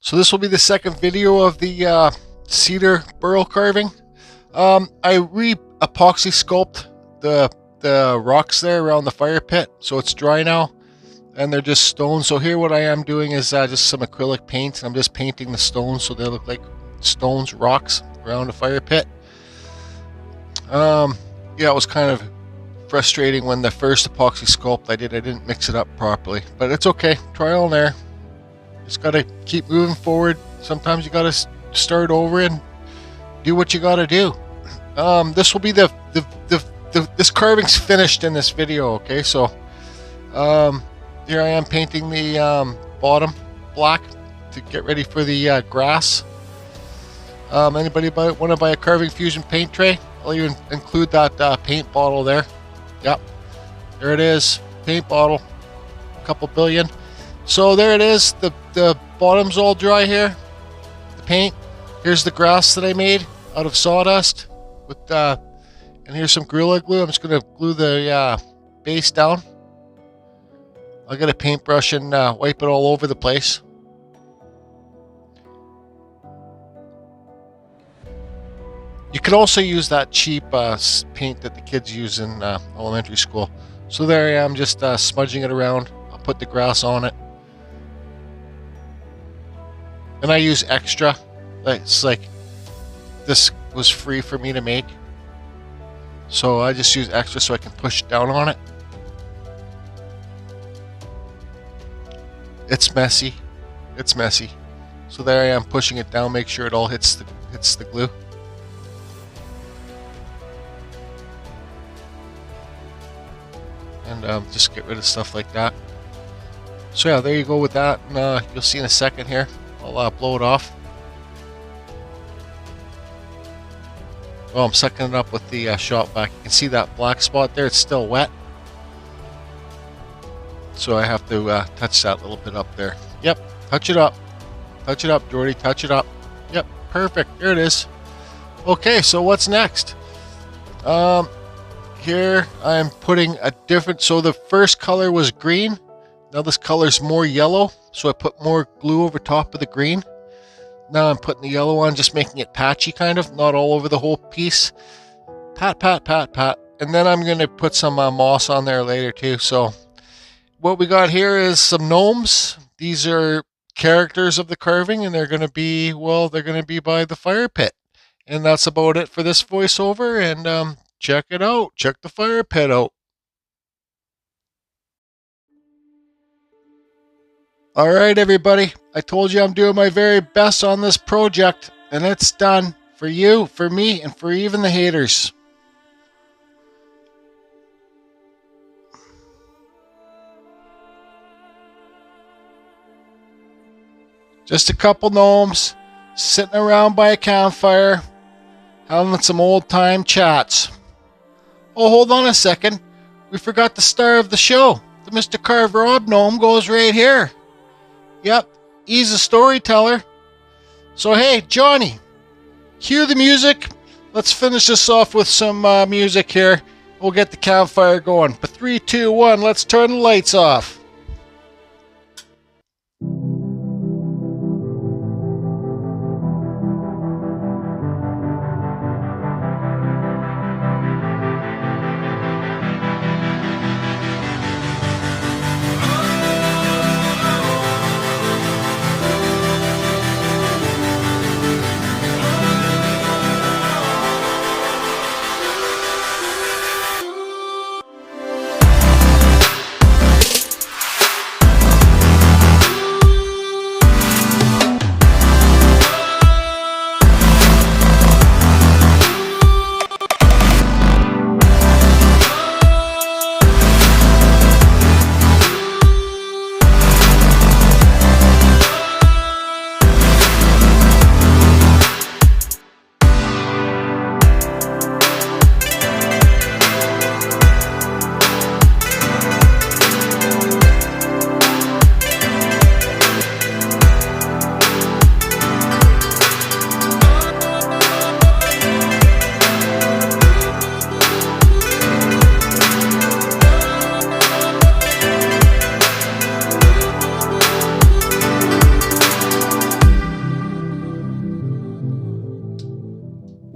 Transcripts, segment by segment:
So this will be the second video of the cedar burl carving. I re-epoxy sculpt the rocks there around the fire pit, so it's dry now, and they're just stones. So here what I am doing is just some acrylic paint, and I'm just painting the stones so they look like stones, rocks around the fire pit. Yeah, it was kind of frustrating when the first epoxy sculpt I didn't mix it up properly, but it's okay. Trial and error. Just gotta keep moving forward. Sometimes you gotta start over and do what you gotta do. This will be this carving's finished in this video. Okay, so here I am painting the bottom black to get ready for the grass. Anybody want to buy a Carving Fusion paint tray? I'll even include that paint bottle there. Yep, there it is, paint bottle, a couple billion. So there it is, the bottom's all dry here, the paint. Here's the grass that I made out of sawdust with and here's some Gorilla Glue. I'm just going to glue the base down. I'll get a paintbrush and wipe it all over the place. You could also use that cheap paint that the kids use in elementary school. So there I am, just smudging it around. I'll put the grass on it. And I use extra. It's like this was free for me to make. So I just use extra so I can push down on it. It's messy. It's messy. So there I am pushing it down, make sure it all hits the glue. And just get rid of stuff like that. So yeah, there you go with that. And you'll see in a second here. I'll blow it off. Oh, I'm sucking it up with the shop vac. You can see that black spot there. It's still wet. So I have to touch that little bit up there. Yep, touch it up. Touch it up, Jordy. Touch it up. Yep, perfect. There it is. Okay, so what's next? Here I'm putting a different, so the first color was green. Now this color's more yellow, so I put more glue over top of the green. Now I'm putting the yellow on, just making it patchy kind of, not all over the whole piece. Pat, pat, pat, pat. And then I'm going to put some moss on there later too. So what we got here is some gnomes. These are characters of the carving, and they're going to be, well, they're going to be by the fire pit. And that's about it for this voiceover, and check it out. Check the fire pit out. Alright everybody, I told you I'm doing my very best on this project, and it's done. For you, for me, and for even the haters. Just a couple gnomes, sitting around by a campfire, having some old time chats. Oh, hold on a second. We forgot the star of the show. The Mr. Carve Rob gnome goes right here. Yep, he's a storyteller. So hey, Johnny, cue the music. Let's finish this off with some music here. We'll get the campfire going. But 3, 2, 1, let's turn the lights off.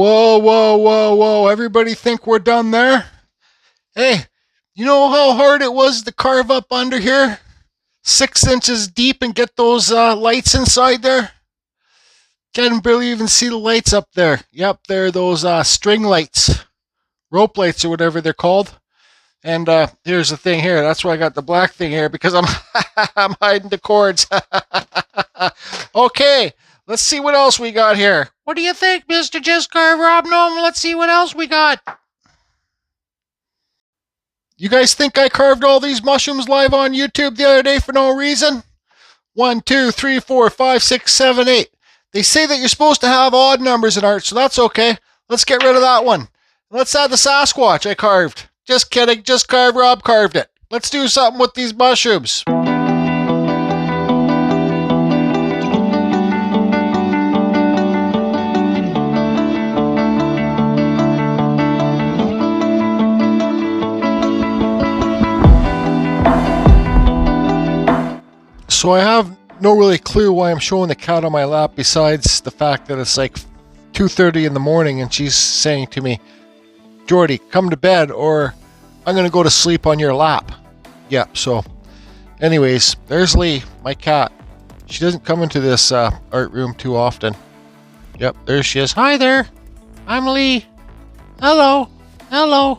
Whoa, whoa, whoa, whoa. Everybody think we're done there? Hey, you know how hard it was to carve up under here? 6 inches deep and get those lights inside there? Can't barely even see the lights up there. Yep, they're those string lights. Rope lights or whatever they're called. And here's the thing here. That's why I got the black thing here, because I'm I'm hiding the cords. Okay, let's see what else we got here. What do you think, Mr. Just Carve Rob Gnome? Let's see what else we got. You guys think I carved all these mushrooms live on YouTube the other day for no reason? 1, 2, 3, 4, 5, 6, 7, 8. They say that you're supposed to have odd numbers in art, so that's okay. Let's get rid of that one. Let's add the Sasquatch I carved. Just kidding, Just Carve Rob carved it. Let's do something with these mushrooms. So I have no really clue why I'm showing the cat on my lap, besides the fact that it's like 2:30 in the morning and she's saying to me, Jordy, come to bed or I'm going to go to sleep on your lap. Yep, so anyways, there's Lee, my cat. She doesn't come into this art room too often. Yep, there she is. Hi there, I'm Lee. Hello, hello.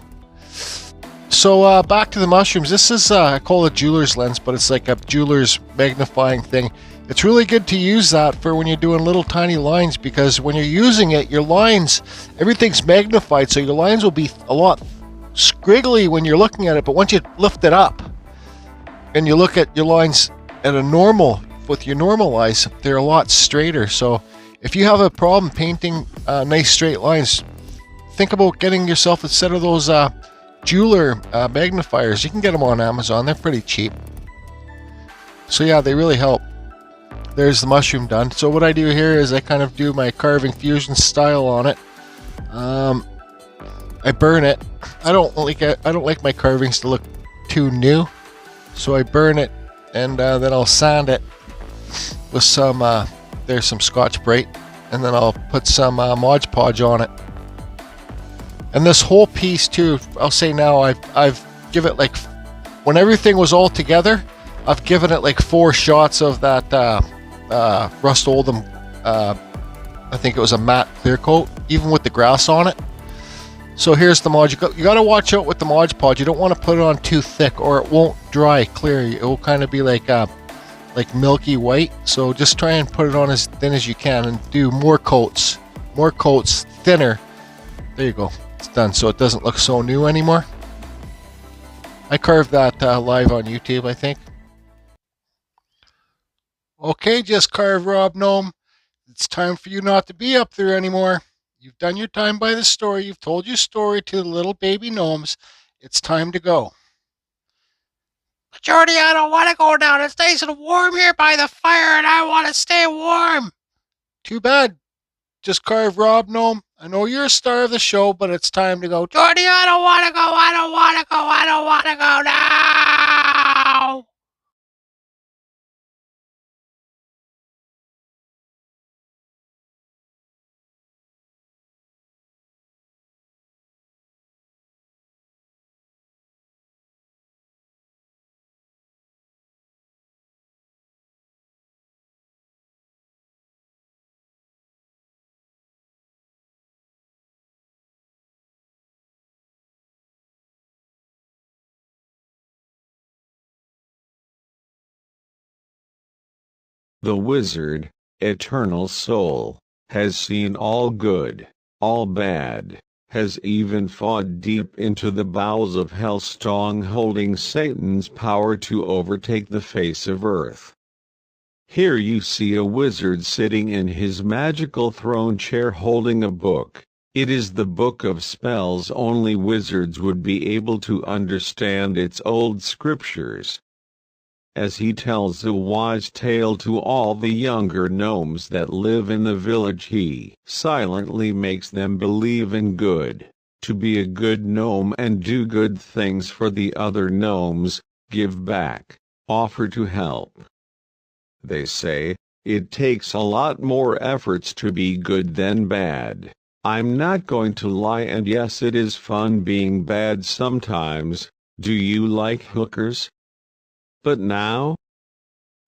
So back to the mushrooms. This is, I call it a jeweler's lens, but it's like a jeweler's magnifying thing. It's really good to use that for when you're doing little tiny lines, because when you're using it, your lines, everything's magnified, so your lines will be a lot squiggly when you're looking at it, but once you lift it up and you look at your lines at a normal, with your normal eyes, they're a lot straighter. So if you have a problem painting nice straight lines, think about getting yourself a set of those jeweler magnifiers. You can get them on Amazon. They're pretty cheap. So yeah, they really help. There's the mushroom done. So what I do here is I kind of do my carving fusion style on it. I burn it. I don't like my carvings to look too new, so I burn it, and then I'll sand it with some there's some Scotch-Brite, and then I'll put some Mod Podge on it. And this whole piece too, I'll say now, I've given it like, when everything was all together, I've given it like 4 shots of that Rust Oldham, I think it was a matte clear coat, even with the grass on it. So here's the Mod. You got to watch out with the Mod Podge. You don't want to put it on too thick, or it won't dry clear. It will kind of be like milky white. So just try and put it on as thin as you can, and do more coats, thinner. There you go. It's done, so it doesn't look so new anymore. I carved that live on YouTube, I think. Okay, Just Carve Rob Gnome. It's time for you not to be up there anymore. You've done your time by the story. You've told your story to the little baby gnomes. It's time to go. But Jordy, I don't want to go down. It's nice and warm here by the fire, and I want to stay warm. Too bad, Just Carve Rob Gnome. I know you're a star of the show, but it's time to go. Jordy, I don't want to go. I don't want to go. I don't want to go now. The wizard, eternal soul, has seen all good, all bad, has even fought deep into the bowels of hell, strong-holding Satan's power to overtake the face of earth. Here you see a wizard sitting in his magical throne chair holding a book. It is the book of spells. Only wizards would be able to understand its old scriptures. As he tells a wise tale to all the younger gnomes that live in the village, he silently makes them believe in good, to be a good gnome and do good things for the other gnomes, give back, offer to help. They say, it takes a lot more efforts to be good than bad. I'm not going to lie, and yes, it is fun being bad sometimes. Do you like hookers? But now?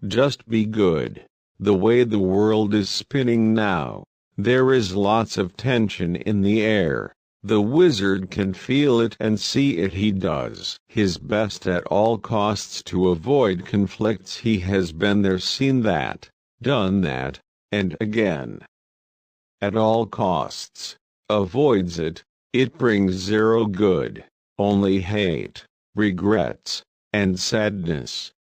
Just be good. The way the world is spinning now, there is lots of tension in the air. The wizard can feel it and see it. He does his best at all costs to avoid conflicts. He has been there, seen that, done that, and again. At all costs, avoids it. It brings zero good, only hate, regrets, and sadness.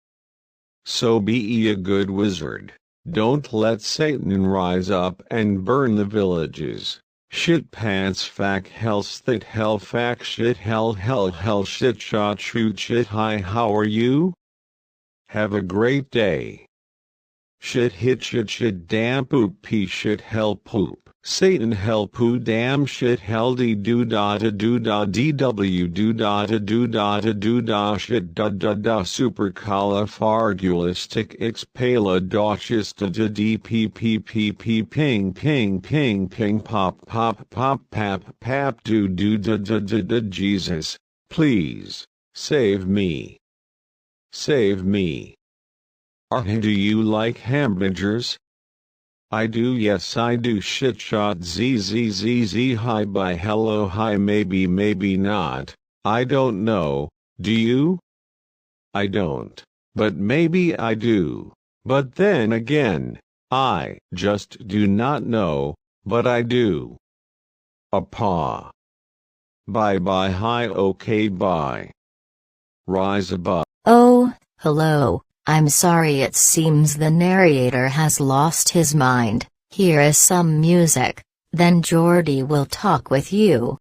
So be a good wizard. Don't let Satan rise up and burn the villages. Shit pants fack hell stit hell fack shit hell shit shot shoot shit. Hi, how are you? Have a great day. Shit hit shit damn poop pee shit hell poop. Satan hell poo damn shit hell dee do da dw do da shit da supercalifragilistic expialidocious ping pop pap do Jesus, please save me. Save me. Do you like hamburgers? I do, yes I do. Shit shot zzz hi bye hello hi maybe not. I don't know, do you? I don't, but maybe I do. But then again, I just do not know, but I do. A paw. Bye bye hi okay bye. Rise above. Oh, hello. I'm sorry, it seems the narrator has lost his mind. Here is some music, then Jordy will talk with you.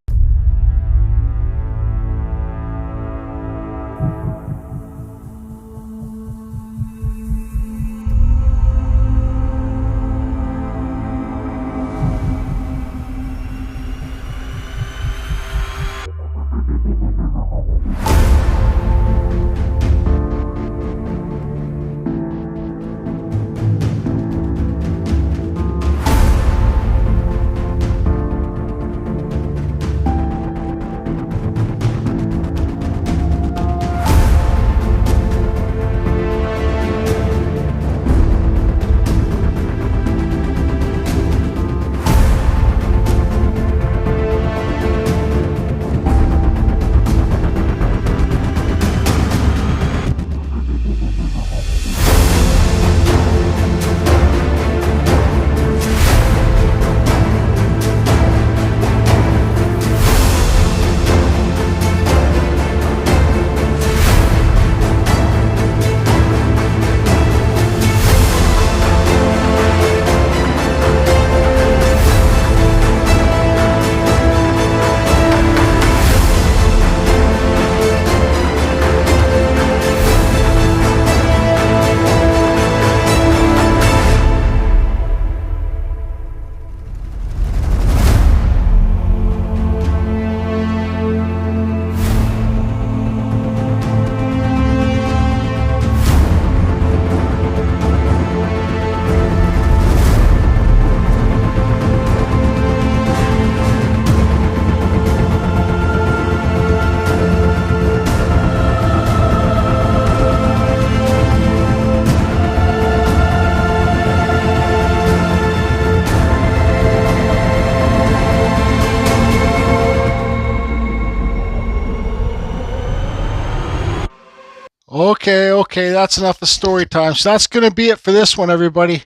Okay, that's enough of story time. So that's going to be it for this one, everybody.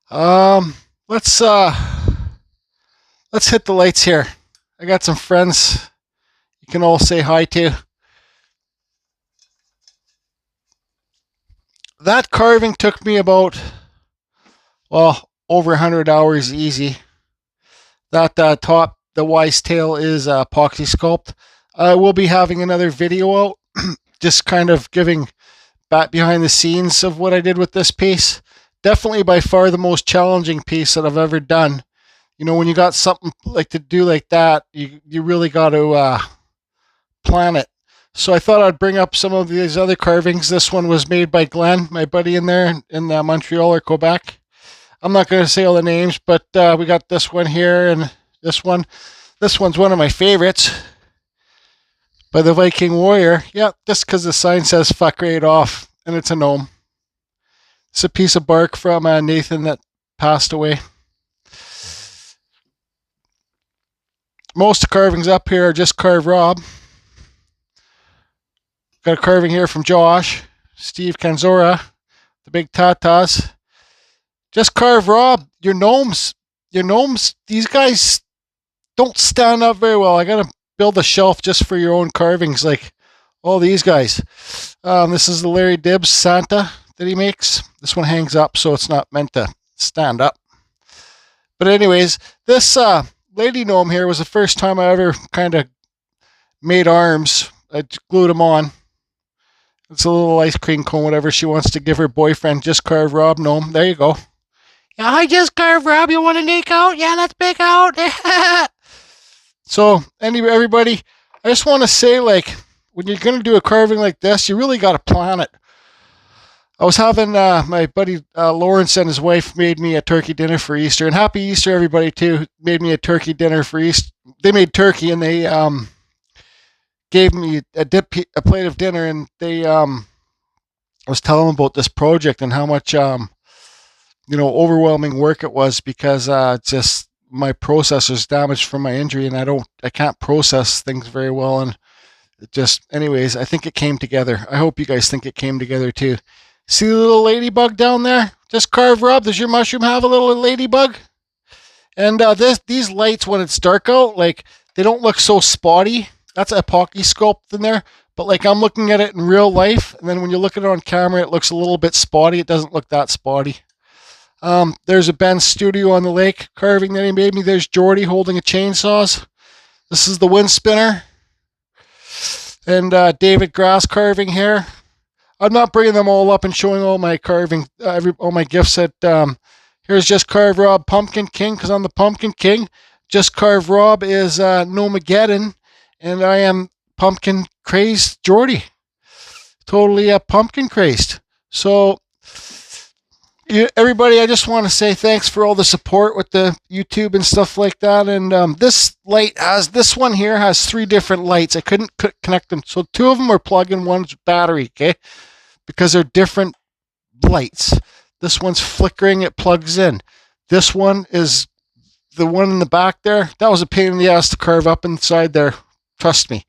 Let's hit the lights here. I got some friends you can all say hi to. That carving took me about, well, over 100 hours easy. That top, the wise tail, is epoxy sculpt. I will be having another video out, just kind of giving back behind the scenes of what I did with this piece. Definitely by far the most challenging piece that I've ever done. You know, when you got something like to do like that, you really got to plan it. So I thought I'd bring up some of these other carvings. This one was made by Glenn, my buddy in there in Montreal or Quebec. I'm not going to say all the names, but we got this one here, and This one's one of my favorites by the Viking Warrior. Yeah, just because the sign says fuck right off, and it's a gnome. It's a piece of bark from Nathan that passed away. Most carvings up here are just carved Rob. Got a carving here from Josh, Steve Kanzora, the big tatas. Just carved Rob. Your gnomes, these guys don't stand up very well. I gotta build a shelf just for your own carvings, like all these guys. This is the Larry Dibbs Santa that he makes. This one hangs up, so it's not meant to stand up. But anyways, this lady gnome here was the first time I ever kind of made arms. I glued them on. It's a little ice cream cone, whatever she wants to give her boyfriend. Just carved Rob gnome. There you go. Yeah, I just carved Rob. You want to make out? Yeah, let's make out. So, everybody, I just want to say, like, when you're going to do a carving like this, you really got to plan it. I was having my buddy Lawrence and his wife made me a turkey dinner for Easter. And happy Easter, everybody, too. Made me a turkey dinner for Easter. They made turkey, and they gave me a plate of dinner. And they I was telling them about this project and how much overwhelming work it was, because just my processor's damaged from my injury, and I can't process things very well. And it just, anyways, I think it came together. I hope you guys think it came together too. See the little ladybug down there? Just carved Rob. Does your mushroom have a little ladybug? And these lights, when it's dark out, like, they don't look so spotty. That's epoxy sculpt in there. But like, I'm looking at it in real life, and then when you look at it on camera, it looks a little bit spotty. It doesn't look that spotty. There's a Ben Studio on the lake carving that he made me. There's Jordy holding a chainsaws. This is the wind spinner. And David Grass carving here. I'm not bringing them all up and showing all my carving, all my gifts. Here's Just Carved Rob Pumpkin King, because I'm the Pumpkin King. Just Carved Rob is Gnomegeddon, and I am pumpkin crazed Jordy. Totally pumpkin crazed. So, everybody, I just want to say thanks for all the support with the YouTube and stuff like that. And this one here has 3 different lights. I couldn't connect them, so 2 of them are plug-in, one's battery, okay? Because they're different lights. This one's flickering, it plugs in. This one is the one in the back there. That was a pain in the ass to carve up inside there. Trust me.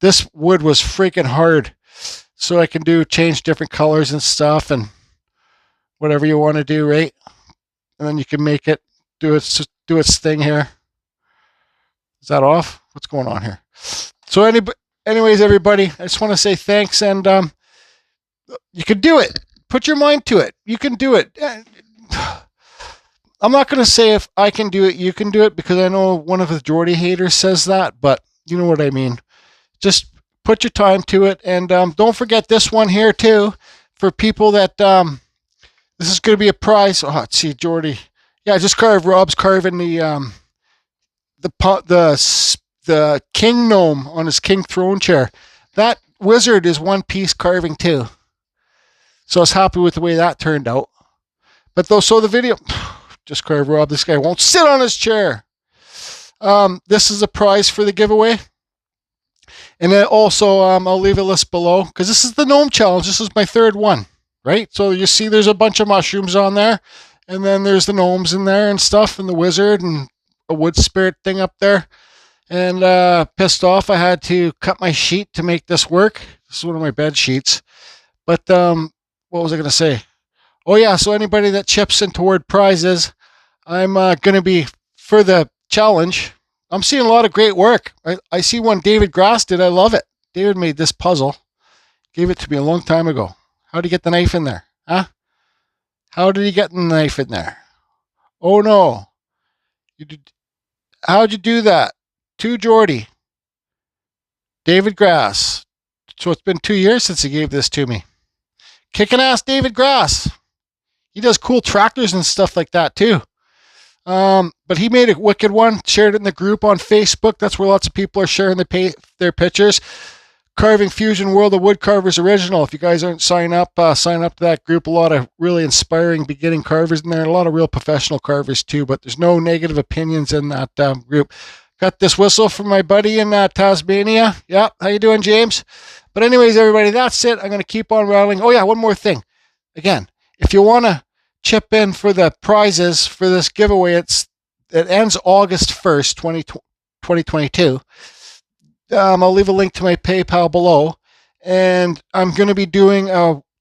This wood was freaking hard. So I can change different colors and stuff, and whatever you want to do, right? And then you can make it do its thing here. Is that off? What's going on here? So anyways, everybody, I just want to say thanks, and you can do it. Put your mind to it. You can do it. I'm not going to say if I can do it, you can do it, because I know one of the Jordy haters says that, but you know what I mean. Just put your time to it, and don't forget this one here too, for people that this is going to be a prize. Oh, let's see, Jordy. Yeah, I just carved Rob's carving the king gnome on his king throne chair. That wizard is one-piece carving too. So I was happy with the way that turned out. But so the video, just carved Rob. This guy won't sit on his chair. This is a prize for the giveaway. And then also, I'll leave a list below, because this is the gnome challenge. This is my 3rd one, right? So you see there's a bunch of mushrooms on there, and then there's the gnomes in there and stuff, and the wizard and a wood spirit thing up there. And pissed off, I had to cut my sheet to make this work. This is one of my bed sheets. But what was I going to say? Oh yeah, so anybody that chips in toward prizes, I'm going to be, for the challenge, I'm seeing a lot of great work. I see one David Grass did. I love it. David made this puzzle. Gave it to me a long time ago. How did he get the knife in there? Huh? How did he get the knife in there? Oh no. How'd you do that? To Jordy. David Grass. So it's been 2 years since he gave this to me. Kicking ass David Grass. He does cool tractors and stuff like that too. But he made a wicked one, shared it in the group on Facebook. That's where lots of people are sharing their pictures. Carving Fusion World of Woodcarvers Original. If you guys aren't sign up to that group. A lot of really inspiring beginning carvers in there. A lot of real professional carvers too, but there's no negative opinions in that group. Got this whistle from my buddy in Tasmania. Yeah, how you doing, James? But anyways, everybody, that's it. I'm going to keep on rattling. Oh yeah, one more thing. Again, if you want to chip in for the prizes for this giveaway, it ends August 1st, 2022. I'll leave a link to my PayPal below. And I'm going to be doing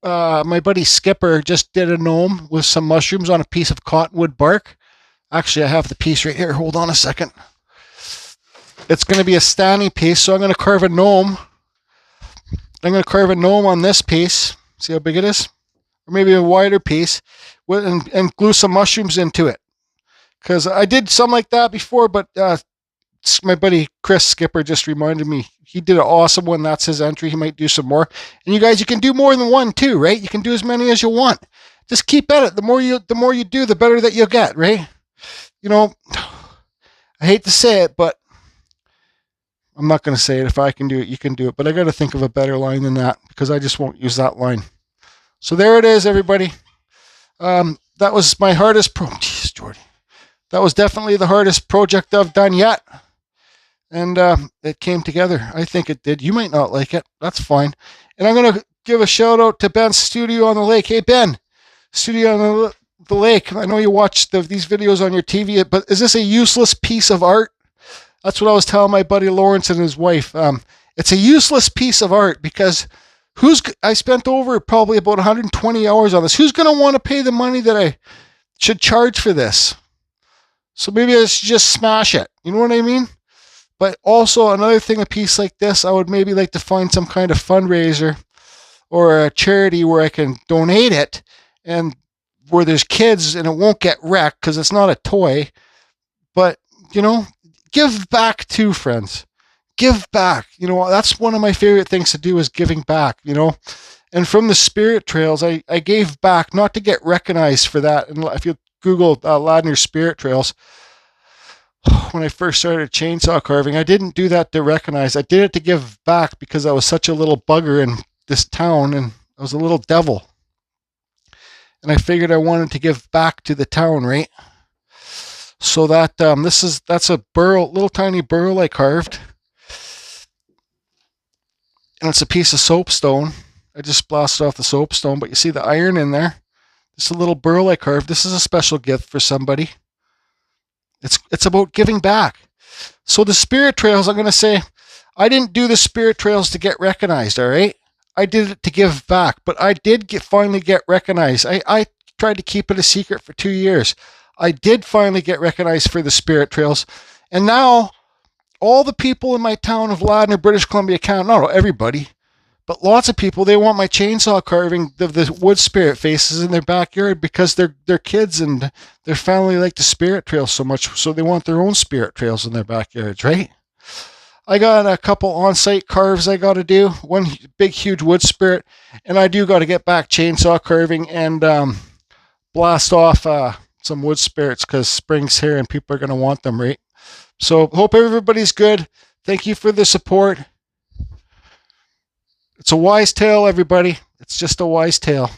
my buddy Skipper just did a gnome with some mushrooms on a piece of cottonwood bark. Actually, I have the piece right here. Hold on a second. It's going to be a standing piece, so I'm going to carve a gnome. I'm going to carve a gnome on this piece. See how big it is? Or maybe a wider piece, and glue some mushrooms into it. Because I did some like that before, but my buddy Chris Skipper just reminded me. He did an awesome one. That's his entry. He might do some more. And you guys, you can do more than one too, right? You can do as many as you want. Just keep at it. The more you do, the better that you'll get, right? You know, I hate to say it, but I'm not going to say it. If I can do it, you can do it. But I got to think of a better line than that, because I just won't use that line. So there it is, everybody. That was my hardest Jeez, Jordy. That was definitely the hardest project I've done yet. And it came together. I think it did. You might not like it. That's fine. And I'm going to give a shout out to Ben's Studio on the Lake. Hey, Ben, Studio on the Lake. I know you watch these videos on your TV, but is this a useless piece of art? That's what I was telling my buddy Lawrence and his wife. It's a useless piece of art, because I spent over probably about 120 hours on this. Who's going to want to pay the money that I should charge for this? So maybe I should just smash it. You know what I mean? But also another thing, a piece like this, I would maybe like to find some kind of fundraiser or a charity where I can donate it, and where there's kids and it won't get wrecked, because it's not a toy. But, you know, give back too, friends. Give back. You know, that's one of my favorite things to do, is giving back, you know. And from the spirit trails, I gave back, not to get recognized for that. And if you Google Ladner Spirit Trails, when I first started chainsaw carving, I didn't do that to recognize. I did it to give back, because I was such a little bugger in this town, and I was a little devil. And I figured I wanted to give back to the town, right? So that that's a burl, little tiny burl I carved. And it's a piece of soapstone. I just blasted off the soapstone, but you see the iron in there. It's a little burl I carved. This is a special gift for somebody. It's about giving back. So the spirit trails, I'm going to say, I didn't do the spirit trails to get recognized, all right? I did it to give back, but I did finally get recognized. I tried to keep it a secret for 2 years. I did finally get recognized for the spirit trails. And now all the people in my town of Ladner, British Columbia, Canada, not everybody, but lots of people, they want my chainsaw carving of the wood spirit faces in their backyard, because their kids and their family like the spirit trails so much, so they want their own spirit trails in their backyards, right? I got a couple on-site carves I got to do, one big huge wood spirit, and I do got to get back chainsaw carving and blast off some wood spirits, because spring's here and people are going to want them, right? So hope everybody's good. Thank you for the support. It's a wise tale, everybody. It's just a wise tale.